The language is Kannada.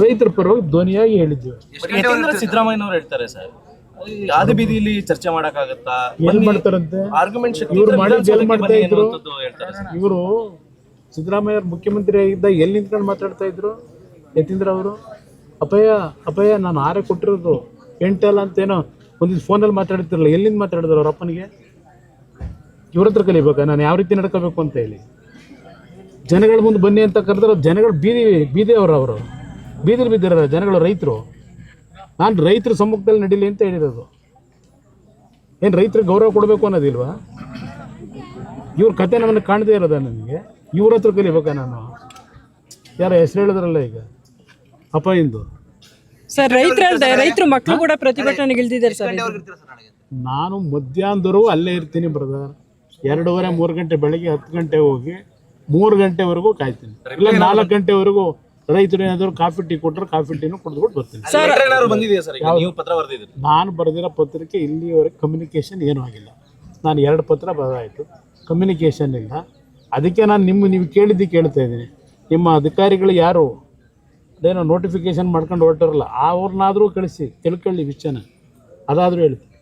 ರೈತರ ಪರವಾಗಿ ಧ್ವನಿಯಾಗಿ ಹೇಳಿದ್ದೀವಿ. ಸಿದ್ದರಾಮಯ್ಯನವರು ಹೇಳ್ತಾರೆ ಸರ್, ಆದಿ ಬೀದಿಯಲ್ಲಿ ಚರ್ಚೆ ಮಾಡಕ್ಕಾಗತ್ತಾ? ಎಲ್ಲಿ ಮಾಡ್ತಾರಂತೆ ಆರ್ಗ್ಯುಮೆಂಟ್ ಇವ್ರು ಮಾಡಿ ಎಲ್ಲಿ ಮಾಡ್ತಾ ಇದ್ರು? ಇವರು ಸಿದ್ದರಾಮಯ್ಯ ಮುಖ್ಯಮಂತ್ರಿ ಆಗಿದ್ದ ಎಲ್ಲಿ ನಿಂತ್ಕೊಂಡು ಮಾತಾಡ್ತಾ ಇದ್ರು ಯತೀಂದ್ರ ಅವರು? ಅಪಯ ನಾನು 6 ಕೊಟ್ಟಿರೋದು 8 ಅಲ್ಲ ಅಂತೇನೋ ಒಂದಿದ್ದು ಫೋನಲ್ಲಿ ಮಾತಾಡ್ತಿರಲ್ಲ, ಎಲ್ಲಿಂದ ಮಾತಾಡಿದ್ರು ಅವ್ರ ಅಪ್ಪನಿಗೆ? ಇವ್ರ ಹತ್ರ ಕಲಿಬೇಕಾ ನಾನು ಯಾವ ರೀತಿ ನಡ್ಕೋಬೇಕು ಅಂತ ಹೇಳಿ? ಜನಗಳ ಮುಂದೆ ಬನ್ನಿ ಅಂತ ಕರೆದ್ರೆ ಜನಗಳು ಬೀದಿಯವರು ಬೀದಿಲಿ ಬಿದ್ದಿರೋ ಜನಗಳು, ರೈತರು. ನಾನು ರೈತರ ಸಮ್ಮುಖದಲ್ಲಿ ನಡೀಲಿ ಅಂತ ಹೇಳಿರೋದು. ಏನು ರೈತರಿಗೆ ಗೌರವ ಕೊಡಬೇಕು ಅನ್ನೋದಿಲ್ವಾ? ಇವ್ರ ಕತೆ ನಮ್ಮನ್ನು ಕಾಣದೇ ಇರೋದ ನನಗೆ? ಇವ್ರ ಹತ್ರ ಕಲಿಬೇಕಾ ನಾನು? ಯಾರ ಹೆಸರು ಹೇಳಿದ್ರಲ್ಲ ಈಗ ಅಪ್ಪಾಯಿಂದು. ಸರ್ ರೈತರು ಮಕ್ಕಳು ಕೂಡ ಪ್ರತಿಭಟನೆಗೆ ಇಳಿದಿದ್ದಾರೆ ಸರ್. ನಾನು ಮಧ್ಯಾಹ್ನದವರೆಗೂ ಅಲ್ಲೇ ಇರ್ತೀನಿ ಬ್ರದರ್. 2:30 3 ಗಂಟೆ ಬೆಳಗ್ಗೆ 10 ಗಂಟೆ ಹೋಗಿ 3 ಗಂಟೆವರೆಗೂ ಕಾಯ್ತೀನಿ, ಇಲ್ಲ 4 ಗಂಟೆವರೆಗೂ ರೈತರು ಏನಾದ್ರು ಕಾಫಿ ಟೀ ಕೊಟ್ಟರೆ ಕಾಫಿ ಟೀನು ಕುಡಿದ್ಬಿಟ್ಟು ಬರ್ತೀನಿ. ನಾನು ಬರೆದಿರೋ ಪತ್ರಿಕೆ ಇಲ್ಲಿವರೆಗೆ ಕಮ್ಯುನಿಕೇಷನ್ ಏನೂ ಆಗಿಲ್ಲ. ನಾನು 2 ಪತ್ರ ಬರೆದಾಯಿತು, ಕಮ್ಯುನಿಕೇಷನ್ ಇಲ್ಲ. ಅದಕ್ಕೆ ನಾನು ನೀವು ಕೇಳಿದ್ದು ಕೇಳ್ತಾ ಇದ್ದೀನಿ. ನಿಮ್ಮ ಅಧಿಕಾರಿಗಳು ಯಾರು ಅದೇನೋ ನೋಟಿಫಿಕೇಶನ್ ಮಾಡ್ಕೊಂಡು ಹೊರಟಿರಲ್ಲ, ಅವ್ರನ್ನಾದರೂ ಕಳಿಸಿ ತಿಳ್ಕೊಳ್ಳಿ ವಿಷಯನ, ಅದಾದರೂ ಹೇಳ್ತೀನಿ.